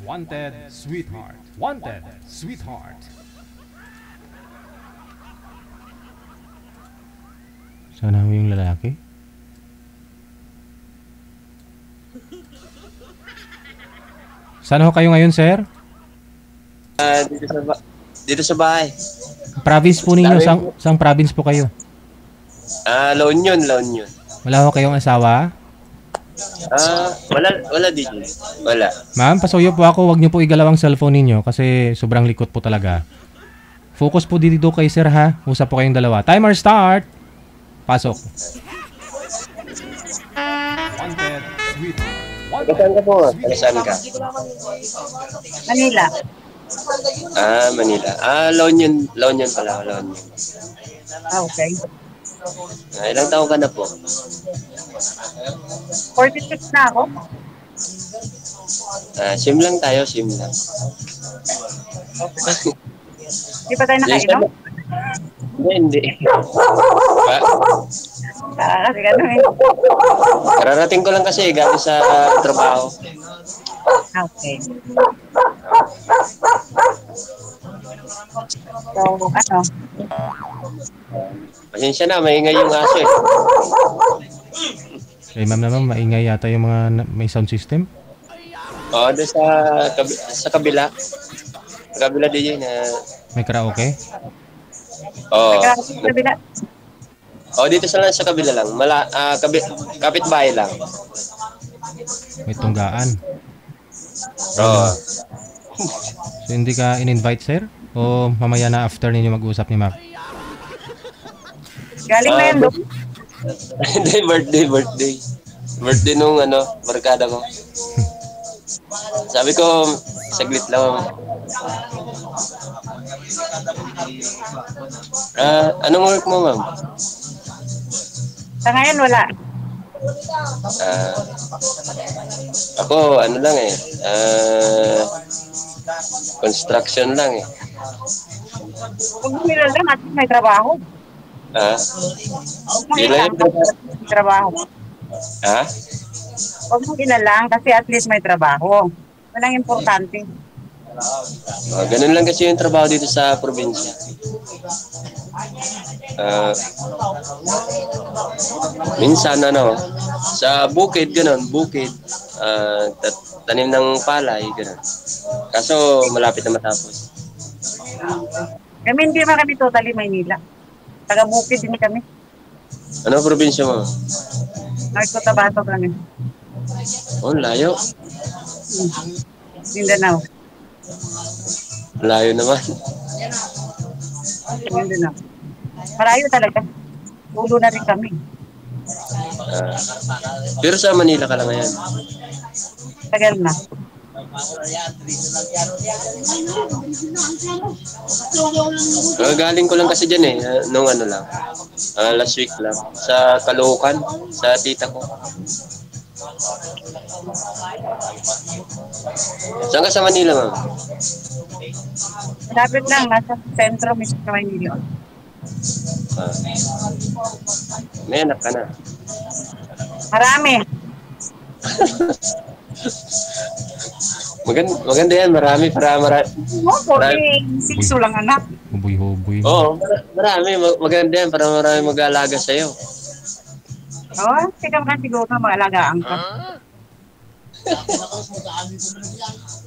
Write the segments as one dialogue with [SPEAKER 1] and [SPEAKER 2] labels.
[SPEAKER 1] Wanted, sweetheart. Wanted, sweetheart.
[SPEAKER 2] Sana mo yung lalaki? Saan ho kayo ngayon, sir?
[SPEAKER 3] Dito sa bahay.
[SPEAKER 2] Province po ninyo, sang province po kayo?
[SPEAKER 3] La Union, La Union.
[SPEAKER 2] Wala ho kayong asawa?
[SPEAKER 3] Wala dito. Wala.
[SPEAKER 2] Ma'am, pasuyo po ako. Huwag niyo po igalaw ang cellphone ninyo kasi sobrang likot po talaga. Focus po dito kay sir ha. Usap po kayong dalawa. Timer start! Pasok.
[SPEAKER 1] Wanted, sweetheart.
[SPEAKER 3] Saan ka po? Saan ka?
[SPEAKER 4] Manila.
[SPEAKER 3] Manila. La Union. La Union pala. La Union.
[SPEAKER 4] Okay.
[SPEAKER 3] Ilang taon ka na po?
[SPEAKER 4] 46 na ako.
[SPEAKER 3] Sim lang tayo, sim lang.
[SPEAKER 4] Di pa tayo nakainom?
[SPEAKER 3] Hindi.
[SPEAKER 4] Kasi gano'n eh.
[SPEAKER 3] Kararating ko lang kasi galing sa trabaho.
[SPEAKER 4] Okay. So, ano?
[SPEAKER 3] Pasensya na, maingay yung aso eh.
[SPEAKER 2] Ma'am naman, maingay yata yung mga may sound system.
[SPEAKER 3] Oo, doon sa kabila. Sa kabila DJ na...
[SPEAKER 2] May karaoke.
[SPEAKER 3] Oo.
[SPEAKER 4] Kabila.
[SPEAKER 3] Dito sa kabila lang. Kapitbahay lang.
[SPEAKER 2] May tunggaan.
[SPEAKER 3] Oo.
[SPEAKER 2] So, hindi ka in-invite, sir? O mamaya na after ninyo mag-usap ni Mac?
[SPEAKER 4] Galing na yan doon.
[SPEAKER 3] Hindi, birthday. Birthday nung barkada ko. Sabi ko, saglit lang. Anong work mo, ma'am?
[SPEAKER 4] Sa ngayon, wala.
[SPEAKER 3] Ako, ano lang eh. Construction lang eh.
[SPEAKER 4] Huwag mo nilalang at may trabaho. Huwag mo
[SPEAKER 3] Ilan
[SPEAKER 4] nilalang
[SPEAKER 3] yung
[SPEAKER 4] may trabaho. Huwag mo nilalang kasi at least may trabaho. Walang importante.
[SPEAKER 3] Ganun lang kasi yung trabaho dito sa probinsya. Minsan sa bukid, ganun, bukid, tanim ng palay, ganun. Kaso malapit na matapos.
[SPEAKER 4] Kami hindi man kami totally Maynila. Taga-bukid din kami.
[SPEAKER 3] Ano probinsya mo?
[SPEAKER 4] North Cotabato kami.
[SPEAKER 3] Layo.
[SPEAKER 4] Mindanao.
[SPEAKER 3] Layo naman.
[SPEAKER 4] Mindanao. Malayo talaga. Ulo na rin kami.
[SPEAKER 3] Pero sa Manila ka lang ngayon.
[SPEAKER 4] Tagal na.
[SPEAKER 3] Galing ko lang kasi dyan eh, nung lang, last week lang, sa Caloocan, sa tita ko. Saan ka sa Manila, ma'am?
[SPEAKER 4] Malapit lang, nasa sentro mismo sa Maynila.
[SPEAKER 3] May anak ka na.
[SPEAKER 4] Marami.
[SPEAKER 3] Maganda yan, marami.
[SPEAKER 4] Oo, 46 lang anak.
[SPEAKER 2] Huboy-huboy.
[SPEAKER 3] Oo, marami. Maganda yan para marami mag-aalaga sa'yo.
[SPEAKER 4] Oo, tika ka siguro na mag-alagaan ka.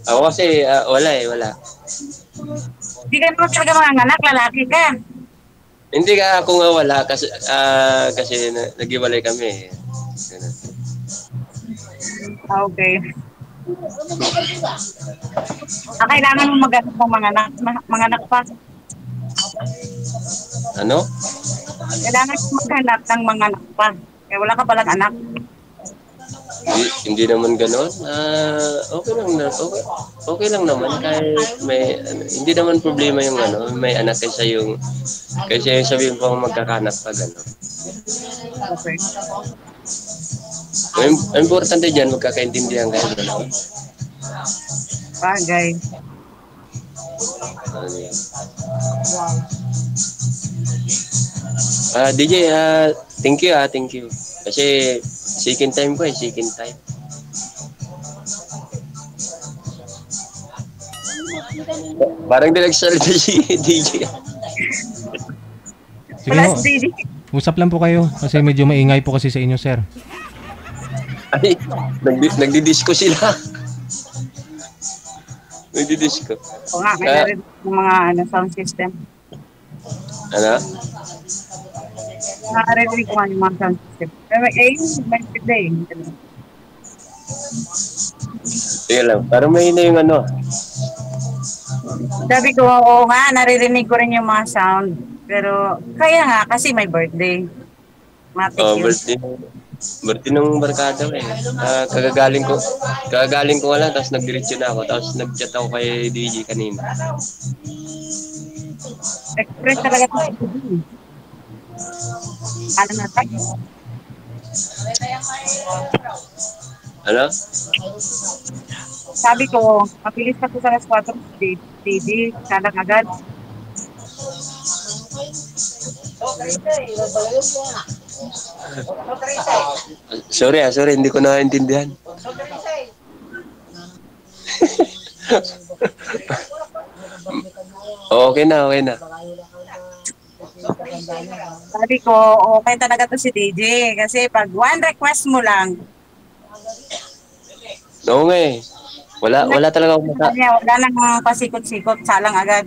[SPEAKER 3] Ako kasi, wala.
[SPEAKER 4] Hindi ka naman talaga mga anak, lalaki ka.
[SPEAKER 3] Hindi ka ako nga wala kasi nag-iwalay kami.
[SPEAKER 4] Okay. Kailangan mo mag-anak ng mga anak pa.
[SPEAKER 3] Ano?
[SPEAKER 4] Kailangan mo maghanap ng mga anak pa. Kaya wala ka palang anak.
[SPEAKER 3] Hindi naman gano'n. Okay lang naman kahit hindi naman problema yung may anak kaysa yung sabihin pa magkakanak pa gano'n.
[SPEAKER 4] Okay.
[SPEAKER 3] Ang importante dyan, magkakaintindihan kayo gano'n.
[SPEAKER 4] Bagay.
[SPEAKER 3] DJ, thank you. Kasi second time ko second time. Parang di nagsalita si DJ.
[SPEAKER 2] Sige
[SPEAKER 4] Wala
[SPEAKER 2] ho,
[SPEAKER 4] si DJ.
[SPEAKER 2] usap lang po kayo kasi medyo maingay po kasi sa inyo, sir.
[SPEAKER 3] Ay, nagdi-disco sila. Nagdi-disco.
[SPEAKER 4] O nga, may narinig yung mga sound system.
[SPEAKER 3] Ano?
[SPEAKER 4] Nakarinig ko nga yung mga sound system. Pero may pwede eh.
[SPEAKER 3] Sige lang, parang may na yung ano.
[SPEAKER 4] Sabi ko, oo nga, naririnig ko rin yung mga sound. Pero, kaya nga, kasi may birthday. Matik
[SPEAKER 3] Oh,
[SPEAKER 4] yun.
[SPEAKER 3] birthday ng barkada ko eh. Kagagaling ko nga lang, tapos nagdiretso na ako, tapos nag-chat ako kay DJ kanina.
[SPEAKER 4] Express talaga ito sa TV. Ano na tayo?
[SPEAKER 3] Ano?
[SPEAKER 4] Sabi ko, mabilis pa ito sa alas 4 TV. Kalang agad.
[SPEAKER 3] Sorry, hindi ko naintindihan. Okay na.
[SPEAKER 4] Sabi ko, okay talaga to si DJ. Kasi pag one request mo lang,
[SPEAKER 3] Oo nga eh. Wala talaga akong masabi.
[SPEAKER 4] wala nang pasikot-sikot, salang agad.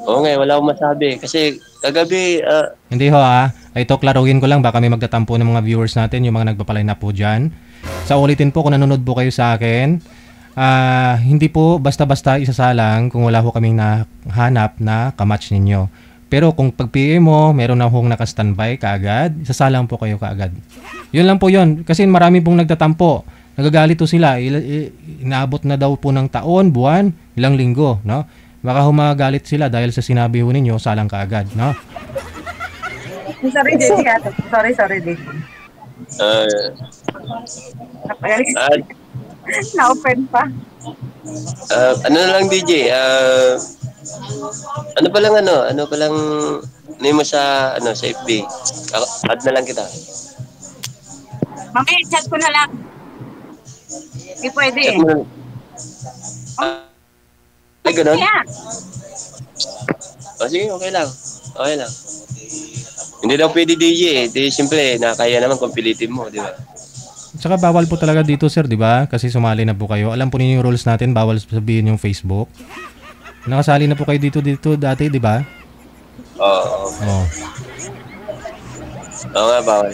[SPEAKER 3] Oo nga eh, wala akong masabi. Kasi kagabi,
[SPEAKER 2] Hindi ho ito klaruhin ko lang, baka may magtatampo ng mga viewers natin, yung mga nagpapaline na po dyan. Sa ulitin po, kung nanonood po kayo sa akin, hindi po basta-basta isasalang kung wala ho kaming nahanap na kamatch ninyo. Pero kung pag PM mo, meron na hong naka-standby kaagad, isasalang po kayo kaagad. Yun lang po yun. Kasi marami pong nagtatampo. Nagagalit to sila. Inaabot na daw po ng taon, buwan, ilang linggo, no? Baka humagalit sila dahil sa sinabi ho ninyo, salang kaagad, no?
[SPEAKER 4] Sorry, DJ. Sorry, DJ. Napagalit. Na-open pa.
[SPEAKER 3] ano na lang DJ, ano pa lang name mo sa FB. Add na lang kita.
[SPEAKER 4] Mamaya, chat ko na lang. Hindi pwede
[SPEAKER 3] Chat
[SPEAKER 4] eh.
[SPEAKER 3] mo na. Ay, ganun?
[SPEAKER 4] Kaya,
[SPEAKER 3] Sige, okay lang. Hindi daw pwede DJ eh. Di, siyempre, nakaya naman kung pilitin mo, di ba?
[SPEAKER 2] Tsaka bawal po talaga dito, sir, di ba? Kasi sumali na po kayo. Alam po ninyo yung rules natin, bawal sabihin yung Facebook. Nakasali na po kayo dito dati, di ba?
[SPEAKER 3] Oo.
[SPEAKER 2] Oh.
[SPEAKER 3] Oo nga, bawal.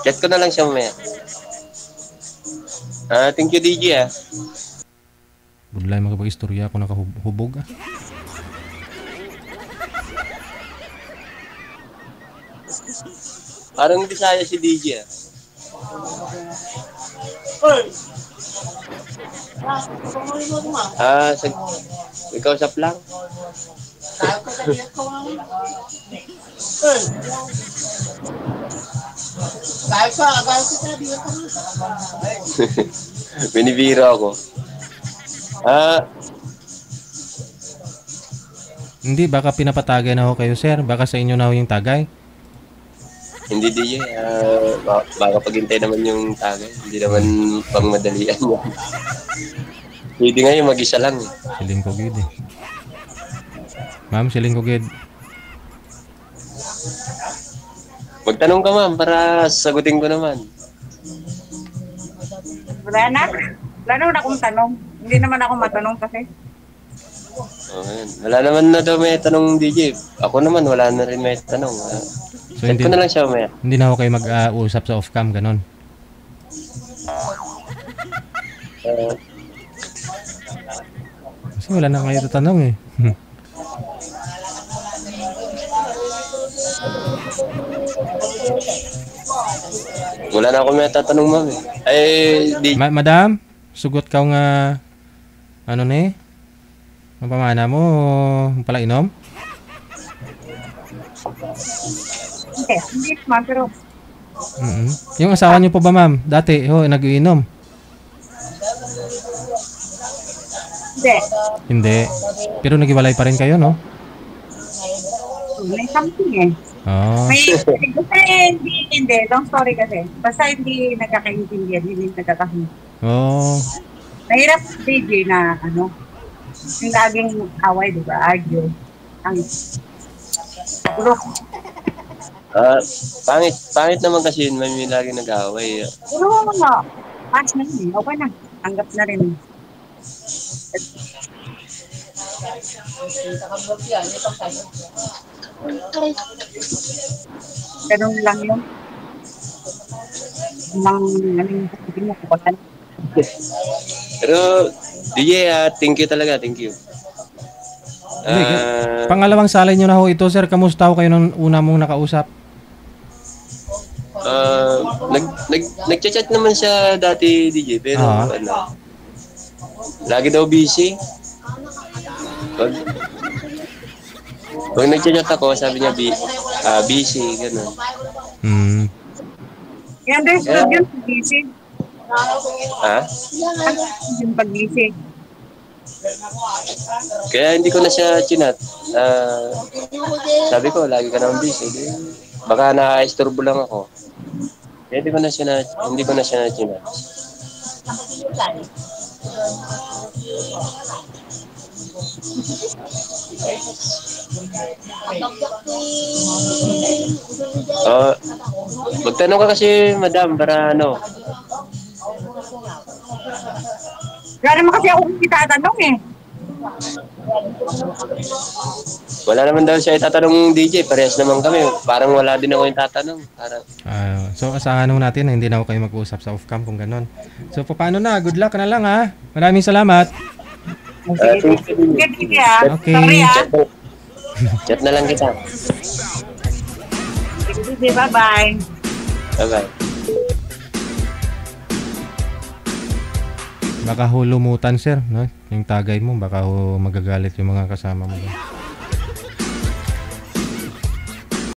[SPEAKER 3] Chat ko na lang siya mamaya. Thank you, DJ
[SPEAKER 2] Budlay magpag-istorya ako nakahubog
[SPEAKER 3] Parang Bisaya si DJ ikaw lang. Binibiro ako.
[SPEAKER 2] Hindi, baka pinapatagay na ho kayo, sir. Baka sa inyo na ho yung tagay.
[SPEAKER 3] Hindi DJ, baka paghintay naman yung tagay. Hindi naman pang madalian yan. Pwede nga yung mag-isa lang.
[SPEAKER 2] Siling ko gid eh. Ma'am, siling ko gid.
[SPEAKER 3] Magtanong ka ma'am para sagutin ko naman.
[SPEAKER 4] wala na. Wala naman akong tanong. Hindi naman ako matanong kasi.
[SPEAKER 3] Wala naman na daw may tanong DJ. Ako naman wala na rin may tanong.
[SPEAKER 2] So,
[SPEAKER 3] Chat ko na lang siya mamaya.
[SPEAKER 2] hindi na ho kayo mag-usap sa off-cam, ganon. Kasi wala na kayo tatanong eh.
[SPEAKER 3] Wala na ako may tatanong ma'am eh. Ay, DJ.
[SPEAKER 2] Madam, sugot ka nga ano ni? Ang pamana mo, pala inom?
[SPEAKER 4] Hindi naman, pero
[SPEAKER 2] Yung asawa niyo po ba, ma'am? Dati, nag-iinom?
[SPEAKER 4] hindi.
[SPEAKER 2] Hindi. Pero naghiwalay pa rin kayo, no?
[SPEAKER 4] May something eh.
[SPEAKER 2] Oh.
[SPEAKER 4] Basta hindi. Long story kasi. Basta hindi nagkakaintindihan, hindi nagkakahinti.
[SPEAKER 2] Oh.
[SPEAKER 4] Mahirap DJ na ano, yung laging away, di ba? Argue. Ang gulo.
[SPEAKER 3] Pangit naman kasi yun, may lagi nag-aaway.
[SPEAKER 4] Pero mga, pass na yun. Okay na. Tanggap na rin. Ganun lang yun. Nang, ano yung sabihin mo, kukulan.
[SPEAKER 3] Pero, DJ, thank you talaga, thank you.
[SPEAKER 2] Hindi,
[SPEAKER 3] Ah,
[SPEAKER 2] pangalawang salay nyo na ho ito, sir. Kamusta ho kayo nung una mong nakausap?
[SPEAKER 3] nag-chat naman siya dati, DJ, pero
[SPEAKER 2] Ah.
[SPEAKER 3] lagi daw busy. Pag nag-chat ako, sabi niya busy, gano'n.
[SPEAKER 2] Hmm.
[SPEAKER 4] Yung understood yun, pag-isig.
[SPEAKER 3] Ha?
[SPEAKER 4] Yung pag-isig.
[SPEAKER 3] Kaya hindi ko na siya chinat. Sabi ko, lagi ka naman busy. Baka na-istorbo lang ako. Kaya hindi ko na siya chinat. Oh, magtanong ka kasi, madam, para ano.
[SPEAKER 4] Wala naman kasi ako itatanong eh.
[SPEAKER 3] Wala naman daw siya itatanong DJ, parehas naman kami. Parang wala din ako yung tatanong. Parang,
[SPEAKER 2] So, asahan ho natin na hindi na ako kayo mag-uusap sa off-cam kung ganon. So, paano na? Good luck na lang, ha? Maraming salamat.
[SPEAKER 4] Sige, sige ah.
[SPEAKER 2] Okay.
[SPEAKER 4] Sorry ah.
[SPEAKER 3] chat na lang kita.
[SPEAKER 4] Sige, sige, bye-bye.
[SPEAKER 3] Bye-bye.
[SPEAKER 2] Baka ho lumutan, sir. No? Yung tagay mo, baka ho magagalit yung mga kasama mo.